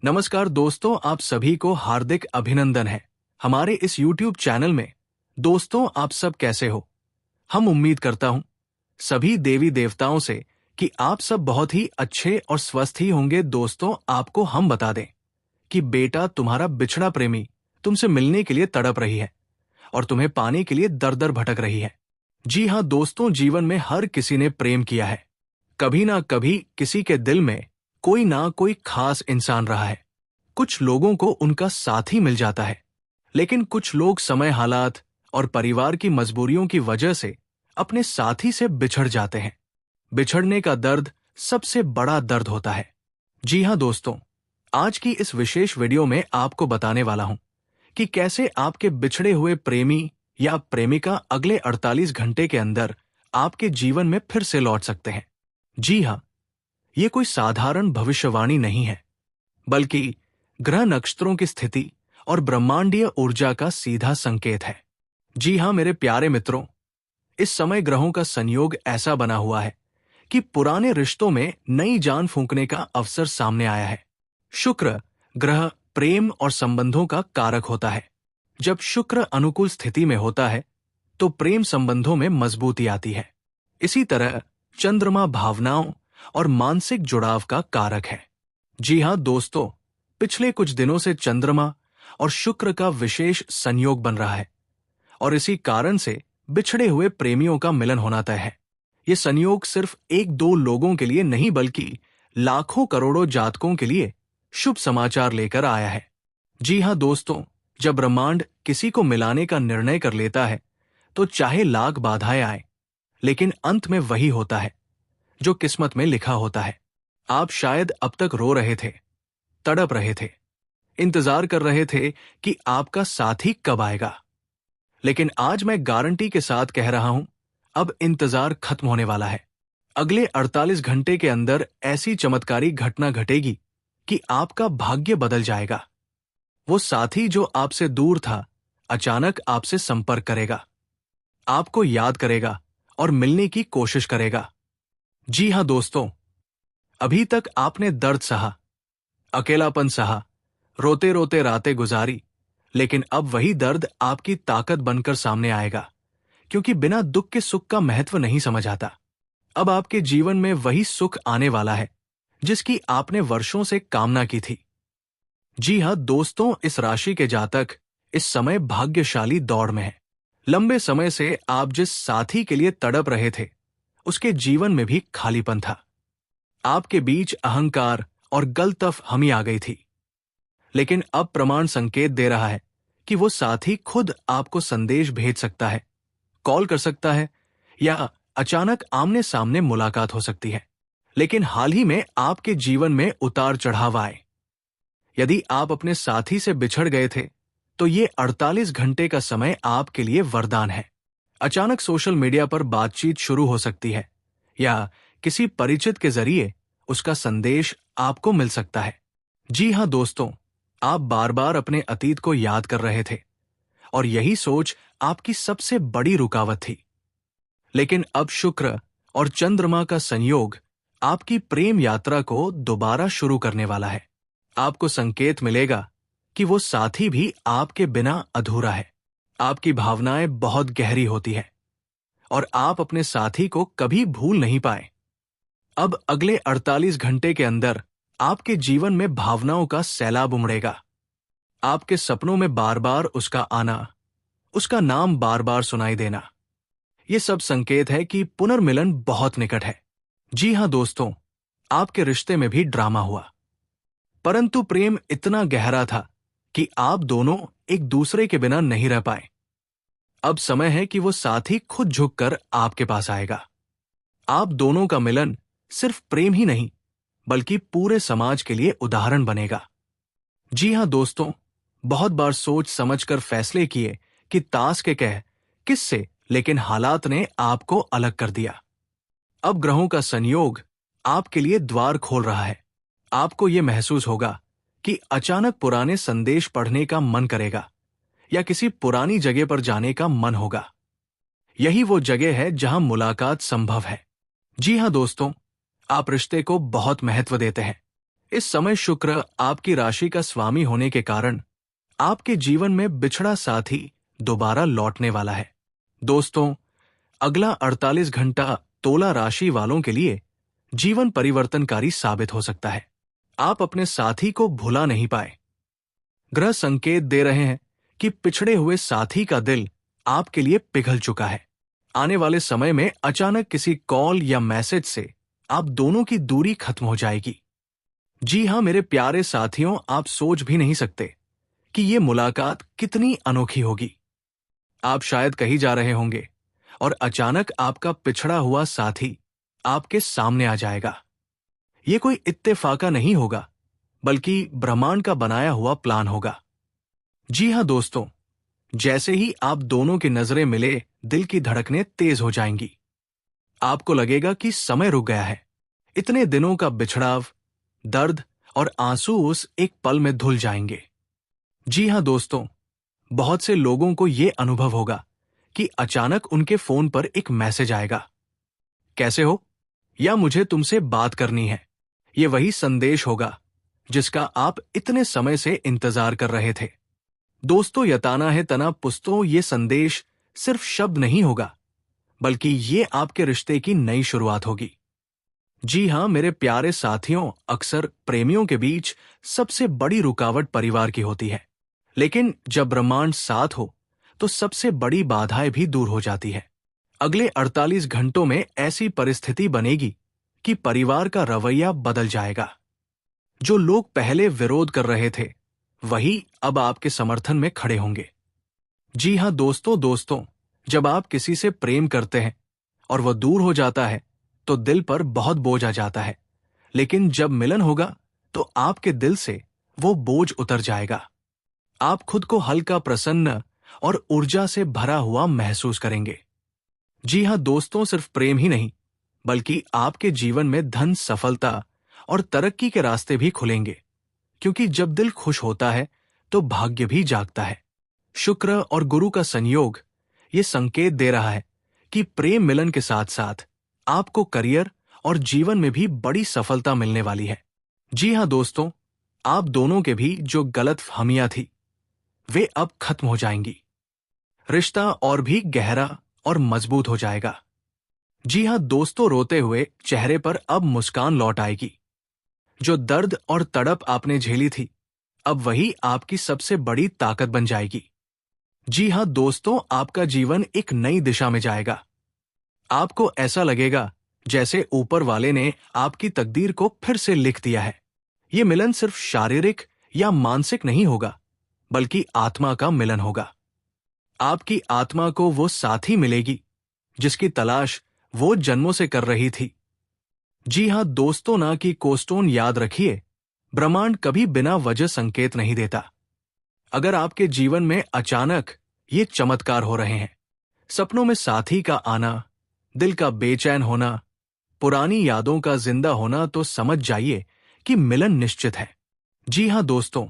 नमस्कार दोस्तों, आप सभी को हार्दिक अभिनंदन है हमारे इस YouTube चैनल में। दोस्तों, आप सब कैसे हो? हम उम्मीद करता हूं सभी देवी देवताओं से कि आप सब बहुत ही अच्छे और स्वस्थ ही होंगे। दोस्तों, आपको हम बता दें कि बेटा तुम्हारा बिछड़ा प्रेमी तुमसे मिलने के लिए तड़प रही है और तुम्हें पाने के लिए दर दर भटक रही है। जी हाँ दोस्तों, जीवन में हर किसी ने प्रेम किया है। कभी ना कभी किसी के दिल में कोई ना कोई खास इंसान रहा है। कुछ लोगों को उनका साथी मिल जाता है, लेकिन कुछ लोग समय, हालात और परिवार की मजबूरियों की वजह से अपने साथी से बिछड़ जाते हैं। बिछड़ने का दर्द सबसे बड़ा दर्द होता है। जी हाँ दोस्तों, आज की इस विशेष वीडियो में आपको बताने वाला हूं कि कैसे आपके बिछड़े हुए प्रेमी या प्रेमिका अगले 48 घंटे के अंदर आपके जीवन में फिर से लौट सकते हैं। जी हाँ, ये कोई साधारण भविष्यवाणी नहीं है, बल्कि ग्रह नक्षत्रों की स्थिति और ब्रह्मांडीय ऊर्जा का सीधा संकेत है। जी हाँ मेरे प्यारे मित्रों, इस समय ग्रहों का संयोग ऐसा बना हुआ है कि पुराने रिश्तों में नई जान फूंकने का अवसर सामने आया है। शुक्र ग्रह प्रेम और संबंधों का कारक होता है। जब शुक्र अनुकूल स्थिति में होता है तो प्रेम संबंधों में मजबूती आती है। इसी तरह चंद्रमा भावनाओं और मानसिक जुड़ाव का कारक है। जी हाँ दोस्तों, पिछले कुछ दिनों से चंद्रमा और शुक्र का विशेष संयोग बन रहा है और इसी कारण से बिछड़े हुए प्रेमियों का मिलन होना तय है। ये संयोग सिर्फ एक दो लोगों के लिए नहीं, बल्कि लाखों करोड़ों जातकों के लिए शुभ समाचार लेकर आया है। जी हाँ दोस्तों, जब ब्रह्मांड किसी को मिलाने का निर्णय कर लेता है तो चाहे लाख बाधाएं आए, लेकिन अंत में वही होता है जो किस्मत में लिखा होता है। आप शायद अब तक रो रहे थे, तड़प रहे थे, इंतजार कर रहे थे कि आपका साथी कब आएगा, लेकिन आज मैं गारंटी के साथ कह रहा हूं, अब इंतजार खत्म होने वाला है। अगले 48 घंटे के अंदर ऐसी चमत्कारी घटना घटेगी कि आपका भाग्य बदल जाएगा। वो साथी जो आपसे दूर था अचानक आपसे संपर्क करेगा, आपको याद करेगा और मिलने की कोशिश करेगा। जी हां दोस्तों, अभी तक आपने दर्द सहा, अकेलापन सहा, रोते रोते रातें गुजारी, लेकिन अब वही दर्द आपकी ताकत बनकर सामने आएगा, क्योंकि बिना दुख के सुख का महत्व नहीं समझ आता। अब आपके जीवन में वही सुख आने वाला है जिसकी आपने वर्षों से कामना की थी। जी हां दोस्तों, इस राशि के जातक इस समय भाग्यशाली दौड़ में है। लंबे समय से आप जिस साथी के लिए तड़प रहे थे उसके जीवन में भी खालीपन था। आपके बीच अहंकार और गलतफहमी आ गई थी, लेकिन अब प्रमाण संकेत दे रहा है कि वो साथी खुद आपको संदेश भेज सकता है, कॉल कर सकता है या अचानक आमने सामने मुलाकात हो सकती है। लेकिन हाल ही में आपके जीवन में उतार चढ़ाव आए। यदि आप अपने साथी से बिछड़ गए थे तो ये 48 घंटे का समय आपके लिए वरदान है। अचानक सोशल मीडिया पर बातचीत शुरू हो सकती है या किसी परिचित के जरिए उसका संदेश आपको मिल सकता है। जी हां दोस्तों, आप बार बार अपने अतीत को याद कर रहे थे और यही सोच आपकी सबसे बड़ी रुकावट थी। लेकिन अब शुक्र और चंद्रमा का संयोग आपकी प्रेम यात्रा को दोबारा शुरू करने वाला है। आपको संकेत मिलेगा कि वो साथी भी आपके बिना अधूरा है। आपकी भावनाएं बहुत गहरी होती है और आप अपने साथी को कभी भूल नहीं पाए। अब अगले 48 घंटे के अंदर आपके जीवन में भावनाओं का सैलाब उमड़ेगा। आपके सपनों में बार बार उसका आना, उसका नाम बार बार सुनाई देना, ये सब संकेत है कि पुनर्मिलन बहुत निकट है। जी हां दोस्तों, आपके रिश्ते में भी ड्रामा हुआ, परंतु प्रेम इतना गहरा था कि आप दोनों एक दूसरे के बिना नहीं रह पाए। अब समय है कि वो साथी खुद झुककर आपके पास आएगा। आप दोनों का मिलन सिर्फ प्रेम ही नहीं, बल्कि पूरे समाज के लिए उदाहरण बनेगा। जी हां दोस्तों, बहुत बार सोच समझकर फैसले किए कि ताश के कह किससे, लेकिन हालात ने आपको अलग कर दिया। अब ग्रहों का संयोग आपके लिए द्वार खोल रहा है। आपको यह महसूस होगा कि अचानक पुराने संदेश पढ़ने का मन करेगा या किसी पुरानी जगह पर जाने का मन होगा। यही वो जगह है जहां मुलाकात संभव है। जी हां दोस्तों, आप रिश्ते को बहुत महत्व देते हैं, इस समय शुक्र आपकी राशि का स्वामी होने के कारण आपके जीवन में बिछड़ा साथी दोबारा लौटने वाला है। दोस्तों, अगला 48 घंटा तुला राशि वालों के लिए जीवन परिवर्तनकारी साबित हो सकता है। आप अपने साथी को भुला नहीं पाए। ग्रह संकेत दे रहे हैं कि पिछड़े हुए साथी का दिल आपके लिए पिघल चुका है। आने वाले समय में अचानक किसी कॉल या मैसेज से आप दोनों की दूरी खत्म हो जाएगी। जी हां मेरे प्यारे साथियों, आप सोच भी नहीं सकते कि ये मुलाकात कितनी अनोखी होगी। आप शायद कहीं जा रहे होंगे और अचानक आपका पिछड़ा हुआ साथी आपके सामने आ जाएगा। ये कोई इत्तेफाका नहीं होगा, बल्कि ब्रह्मांड का बनाया हुआ प्लान होगा। जी हां दोस्तों, जैसे ही आप दोनों की नजरें मिले, दिल की धड़कनें तेज हो जाएंगी। आपको लगेगा कि समय रुक गया है। इतने दिनों का बिछड़ाव, दर्द और आंसू उस एक पल में धुल जाएंगे। जी हां दोस्तों, बहुत से लोगों को यह अनुभव होगा कि अचानक उनके फोन पर एक मैसेज आएगा, कैसे हो, या मुझे तुमसे बात करनी है। यह वही संदेश होगा जिसका आप इतने समय से इंतजार कर रहे थे। दोस्तों, यताना है तना पुस्तों, ये संदेश सिर्फ शब्द नहीं होगा, बल्कि ये आपके रिश्ते की नई शुरुआत होगी। जी हां मेरे प्यारे साथियों, अक्सर प्रेमियों के बीच सबसे बड़ी रुकावट परिवार की होती है। लेकिन जब ब्रह्मांड साथ हो तो सबसे बड़ी बाधाएं भी दूर हो जाती है। अगले 48 घंटों में ऐसी परिस्थिति बनेगी कि परिवार का रवैया बदल जाएगा। जो लोग पहले विरोध कर रहे थे, वही अब आपके समर्थन में खड़े होंगे। जी हां दोस्तों, जब आप किसी से प्रेम करते हैं और वह दूर हो जाता है तो दिल पर बहुत बोझ आ जाता है। लेकिन जब मिलन होगा तो आपके दिल से वो बोझ उतर जाएगा। आप खुद को हल्का, प्रसन्न और ऊर्जा से भरा हुआ महसूस करेंगे। जी हां दोस्तों, सिर्फ प्रेम ही नहीं, बल्कि आपके जीवन में धन, सफलता और तरक्की के रास्ते भी खुलेंगे। क्योंकि जब दिल खुश होता है तो भाग्य भी जागता है। शुक्र और गुरु का संयोग ये संकेत दे रहा है कि प्रेम मिलन के साथ साथ आपको करियर और जीवन में भी बड़ी सफलता मिलने वाली है। जी हां दोस्तों, आप दोनों के भी जो गलतफहमियां थी, वे अब खत्म हो जाएंगी। रिश्ता और भी गहरा और मजबूत हो जाएगा। जी हां दोस्तों, रोते हुए चेहरे पर अब मुस्कान लौट आएगी। जो दर्द और तड़प आपने झेली थी, अब वही आपकी सबसे बड़ी ताकत बन जाएगी। जी हां दोस्तों, आपका जीवन एक नई दिशा में जाएगा। आपको ऐसा लगेगा जैसे ऊपर वाले ने आपकी तकदीर को फिर से लिख दिया है। ये मिलन सिर्फ शारीरिक या मानसिक नहीं होगा, बल्कि आत्मा का मिलन होगा। आपकी आत्मा को वो साथी मिलेगी जिसकी तलाश वो जन्मों से कर रही थी। जी हां दोस्तों, ना कि कोस्टोन, याद रखिए, ब्रह्मांड कभी बिना वजह संकेत नहीं देता। अगर आपके जीवन में अचानक ये चमत्कार हो रहे हैं, सपनों में साथी का आना, दिल का बेचैन होना, पुरानी यादों का जिंदा होना, तो समझ जाइए कि मिलन निश्चित है। जी हां दोस्तों,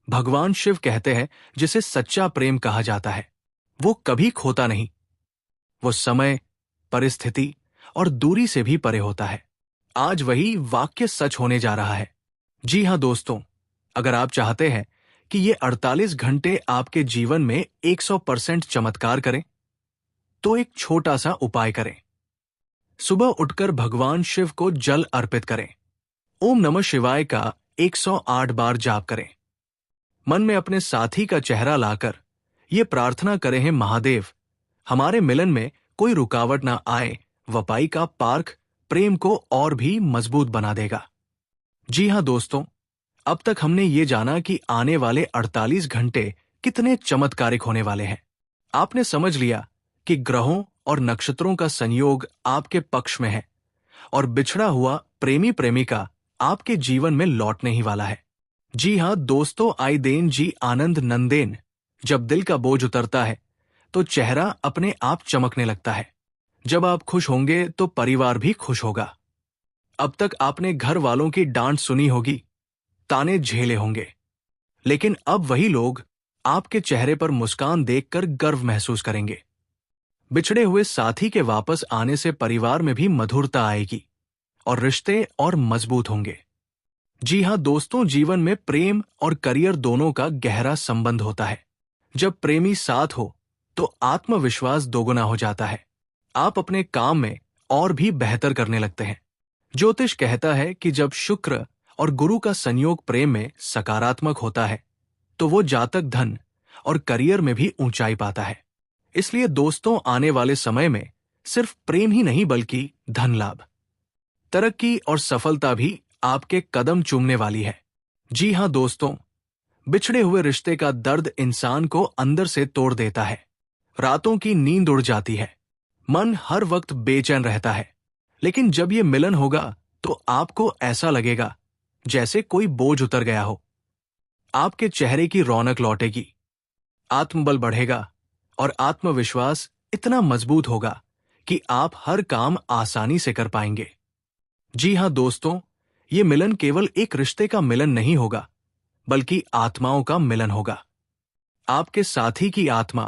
भगवान शिव कहते हैं जिसे सच्चा प्रेम कहा जाता है, वो कभी खोता नहीं। वो समय, परिस्थिति और दूरी से भी परे होता है। आज वही वाक्य सच होने जा रहा है। जी हां दोस्तों, अगर आप चाहते हैं कि ये 48 घंटे आपके जीवन में 100% चमत्कार करें, तो एक छोटा सा उपाय करें। सुबह उठकर भगवान शिव को जल अर्पित करें। ओम नमः शिवाय का 108 बार जाप करें। मन में अपने साथी का चेहरा लाकर ये प्रार्थना करें, हे महादेव, हमारे मिलन में कोई रुकावट ना आए। वपाई का पार्क प्रेम को और भी मजबूत बना देगा। जी हां दोस्तों, अब तक हमने ये जाना कि आने वाले 48 घंटे कितने चमत्कारिक होने वाले हैं। आपने समझ लिया कि ग्रहों और नक्षत्रों का संयोग आपके पक्ष में है और बिछड़ा हुआ प्रेमी प्रेमिका आपके जीवन में लौटने ही वाला है। जी हां दोस्तों, आई देन जी आनंद नंदेन। जब दिल का बोझ उतरता है तो चेहरा अपने आप चमकने लगता है। जब आप खुश होंगे तो परिवार भी खुश होगा। अब तक आपने घर वालों की डांट सुनी होगी, ताने झेले होंगे, लेकिन अब वही लोग आपके चेहरे पर मुस्कान देखकर गर्व महसूस करेंगे। बिछड़े हुए साथी के वापस आने से परिवार में भी मधुरता आएगी और रिश्ते और मजबूत होंगे। जी हाँ दोस्तों, जीवन में प्रेम और करियर दोनों का गहरा संबंध होता है। जब प्रेमी साथ हो तो आत्मविश्वास दोगुना हो जाता है। आप अपने काम में और भी बेहतर करने लगते हैं। ज्योतिष कहता है कि जब शुक्र और गुरु का संयोग प्रेम में सकारात्मक होता है तो वो जातक धन और करियर में भी ऊंचाई पाता है। इसलिए दोस्तों, आने वाले समय में सिर्फ प्रेम ही नहीं बल्कि धन लाभ, तरक्की और सफलता भी आपके कदम चूमने वाली है। जी हाँ दोस्तों, बिछड़े हुए रिश्ते का दर्द इंसान को अंदर से तोड़ देता है। रातों की नींद उड़ जाती है, मन हर वक्त बेचैन रहता है। लेकिन जब ये मिलन होगा तो आपको ऐसा लगेगा जैसे कोई बोझ उतर गया हो। आपके चेहरे की रौनक लौटेगी, आत्मबल बढ़ेगा और आत्मविश्वास इतना मजबूत होगा कि आप हर काम आसानी से कर पाएंगे। जी हाँ दोस्तों, ये मिलन केवल एक रिश्ते का मिलन नहीं होगा बल्कि आत्माओं का मिलन होगा। आपके साथी की आत्मा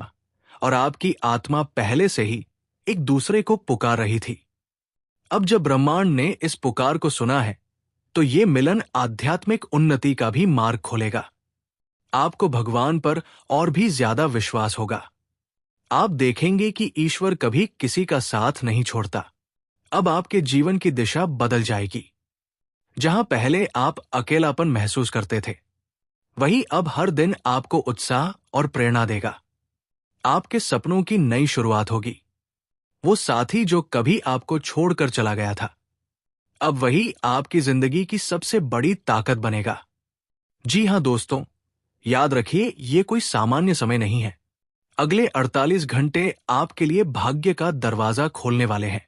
और आपकी आत्मा पहले से ही एक दूसरे को पुकार रही थी। अब जब ब्रह्मांड ने इस पुकार को सुना है तो ये मिलन आध्यात्मिक उन्नति का भी मार्ग खोलेगा। आपको भगवान पर और भी ज्यादा विश्वास होगा। आप देखेंगे कि ईश्वर कभी किसी का साथ नहीं छोड़ता। अब आपके जीवन की दिशा बदल जाएगी। जहां पहले आप अकेलापन महसूस करते थे, वही अब हर दिन आपको उत्साह और प्रेरणा देगा। आपके सपनों की नई शुरुआत होगी। वो साथी जो कभी आपको छोड़कर चला गया था, अब वही आपकी जिंदगी की सबसे बड़ी ताकत बनेगा। जी हां दोस्तों, याद रखिए, ये कोई सामान्य समय नहीं है। अगले 48 घंटे आपके लिए भाग्य का दरवाजा खोलने वाले हैं।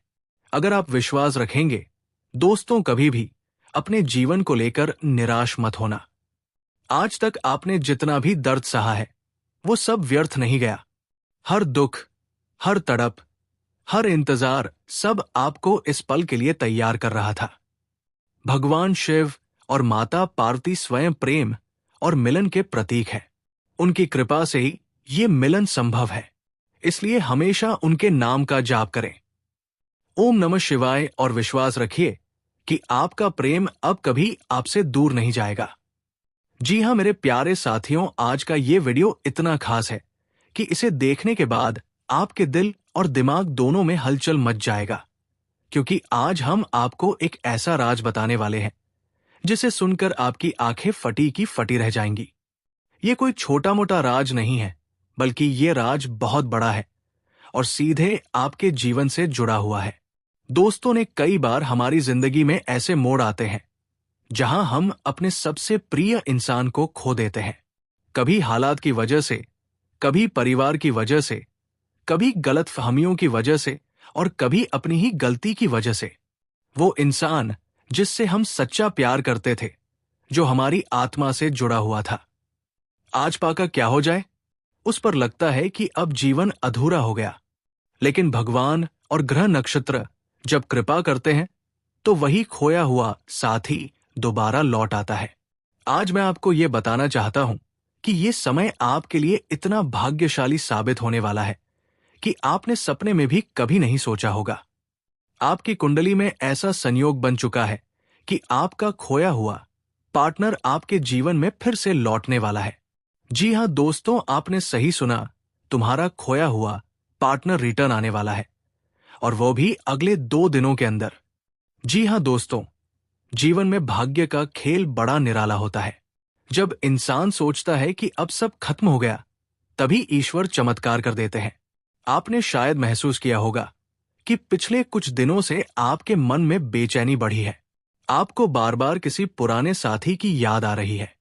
अगर आप विश्वास रखेंगे दोस्तों, कभी भी अपने जीवन को लेकर निराश मत होना। आज तक आपने जितना भी दर्द सहा है वो सब व्यर्थ नहीं गया। हर दुख, हर तड़प, हर इंतजार सब आपको इस पल के लिए तैयार कर रहा था। भगवान शिव और माता पार्वती स्वयं प्रेम और मिलन के प्रतीक है। उनकी कृपा से ही ये मिलन संभव है। इसलिए हमेशा उनके नाम का जाप करें, ओम नमः शिवाय, और विश्वास रखिए कि आपका प्रेम अब कभी आपसे दूर नहीं जाएगा। जी हां मेरे प्यारे साथियों, आज का ये वीडियो इतना खास है कि इसे देखने के बाद आपके दिल और दिमाग दोनों में हलचल मच जाएगा, क्योंकि आज हम आपको एक ऐसा राज बताने वाले हैं जिसे सुनकर आपकी आंखें फटी की फटी रह जाएंगी। ये कोई छोटा मोटा राज नहीं है, बल्कि ये राज बहुत बड़ा है और सीधे आपके जीवन से जुड़ा हुआ है। दोस्तों ने कई बार हमारी जिंदगी में ऐसे मोड़ आते हैं जहां हम अपने सबसे प्रिय इंसान को खो देते हैं। कभी हालात की वजह से, कभी परिवार की वजह से, कभी गलतफहमियों की वजह से और कभी अपनी ही गलती की वजह से। वो इंसान जिससे हम सच्चा प्यार करते थे, जो हमारी आत्मा से जुड़ा हुआ था, आज पाकर क्या हो जाए, उस पर लगता है कि अब जीवन अधूरा हो गया। लेकिन भगवान और ग्रह नक्षत्र जब कृपा करते हैं तो वही खोया हुआ साथी दोबारा लौट आता है। आज मैं आपको ये बताना चाहता हूं कि ये समय आपके लिए इतना भाग्यशाली साबित होने वाला है कि आपने सपने में भी कभी नहीं सोचा होगा। आपकी कुंडली में ऐसा संयोग बन चुका है कि आपका खोया हुआ पार्टनर आपके जीवन में फिर से लौटने वाला है। जी हां दोस्तों, आपने सही सुना, तुम्हारा खोया हुआ पार्टनर रिटर्न आने वाला है, और वो भी अगले 2 दिनों के अंदर। जी हां दोस्तों, जीवन में भाग्य का खेल बड़ा निराला होता है। जब इंसान सोचता है कि अब सब खत्म हो गया, तभी ईश्वर चमत्कार कर देते हैं। आपने शायद महसूस किया होगा कि पिछले कुछ दिनों से आपके मन में बेचैनी बढ़ी है। आपको बार बार किसी पुराने साथी की याद आ रही है।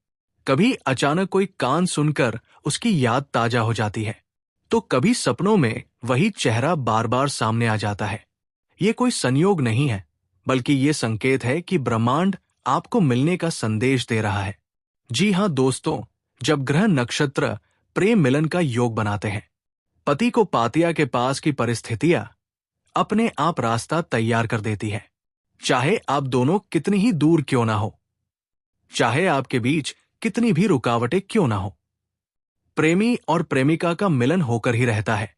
कभी अचानक कोई कान सुनकर उसकी याद ताजा हो जाती है, तो कभी सपनों में वही चेहरा बार बार सामने आ जाता है। ये कोई संयोग नहीं है, बल्कि ये संकेत है कि ब्रह्मांड आपको मिलने का संदेश दे रहा है। जी हां दोस्तों, जब ग्रह नक्षत्र प्रेम मिलन का योग बनाते हैं, पति को पातिया के पास की परिस्थितियां अपने आप रास्ता तैयार कर देती है। चाहे आप दोनों कितनी ही दूर क्यों ना हो, चाहे आपके बीच कितनी भी रुकावटें क्यों ना हो, प्रेमी और प्रेमिका का मिलन होकर ही रहता है।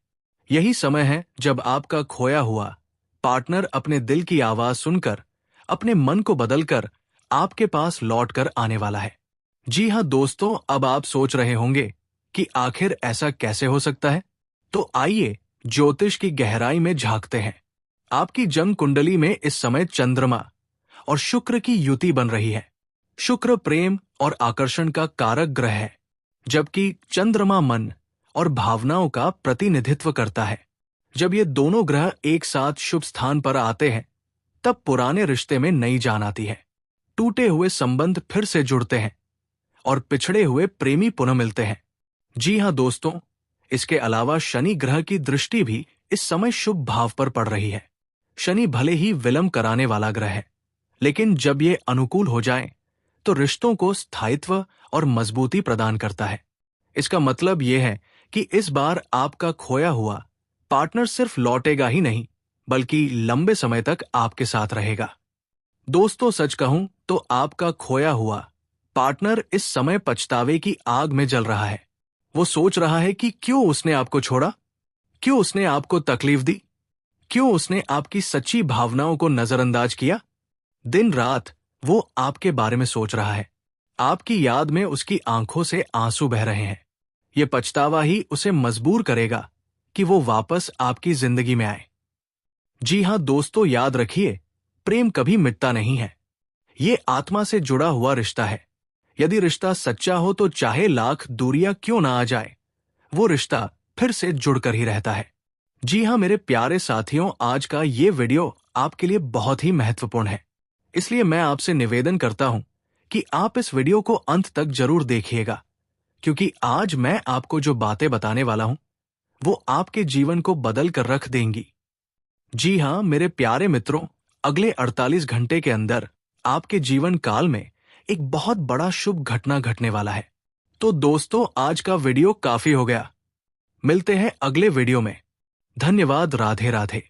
यही समय है जब आपका खोया हुआ पार्टनर अपने दिल की आवाज सुनकर, अपने मन को बदलकर आपके पास लौट कर आने वाला है। जी हाँ दोस्तों, अब आप सोच रहे होंगे कि आखिर ऐसा कैसे हो सकता है। तो आइए ज्योतिष की गहराई में झांकते हैं। आपकी जन्म कुंडली में इस समय चंद्रमा और शुक्र की युति बन रही है। शुक्र प्रेम और आकर्षण का कारक ग्रह है, जबकि चंद्रमा मन और भावनाओं का प्रतिनिधित्व करता है। जब ये दोनों ग्रह एक साथ शुभ स्थान पर आते हैं, तब पुराने रिश्ते में नई जान आती है। टूटे हुए संबंध फिर से जुड़ते हैं और पिछड़े हुए प्रेमी पुनः मिलते हैं। जी हाँ दोस्तों, इसके अलावा शनि ग्रह की दृष्टि भी इस समय शुभ भाव पर पड़ रही है। शनि भले ही विलंब कराने वाला ग्रह है, लेकिन जब ये अनुकूल हो जाए तो रिश्तों को स्थायित्व और मजबूती प्रदान करता है। इसका मतलब यह है कि इस बार आपका खोया हुआ पार्टनर सिर्फ लौटेगा ही नहीं, बल्कि लंबे समय तक आपके साथ रहेगा। दोस्तों सच कहूं तो आपका खोया हुआ पार्टनर इस समय पछतावे की आग में जल रहा है। वो सोच रहा है कि क्यों उसने आपको छोड़ा, क्यों उसने आपको तकलीफ दी, क्यों उसने आपकी सच्ची भावनाओं को नजरअंदाज किया। दिन रात वो आपके बारे में सोच रहा है। आपकी याद में उसकी आंखों से आंसू बह रहे हैं। ये पछतावा ही उसे मजबूर करेगा कि वो वापस आपकी जिंदगी में आए। जी हां दोस्तों, याद रखिए, प्रेम कभी मिटता नहीं है। ये आत्मा से जुड़ा हुआ रिश्ता है। यदि रिश्ता सच्चा हो तो चाहे लाख दूरियां क्यों ना आ जाए, वो रिश्ता फिर से जुड़कर ही रहता है। जी हां मेरे प्यारे साथियों, आज का ये वीडियो आपके लिए बहुत ही महत्वपूर्ण है। इसलिए मैं आपसे निवेदन करता हूं कि आप इस वीडियो को अंत तक जरूर देखिएगा, क्योंकि आज मैं आपको जो बातें बताने वाला हूं वो आपके जीवन को बदल कर रख देंगी। जी हां मेरे प्यारे मित्रों, अगले 48 घंटे के अंदर आपके जीवन काल में एक बहुत बड़ा शुभ घटना घटने वाला है। तो दोस्तों, आज का वीडियो काफी हो गया। मिलते हैं अगले वीडियो में। धन्यवाद। राधे राधे।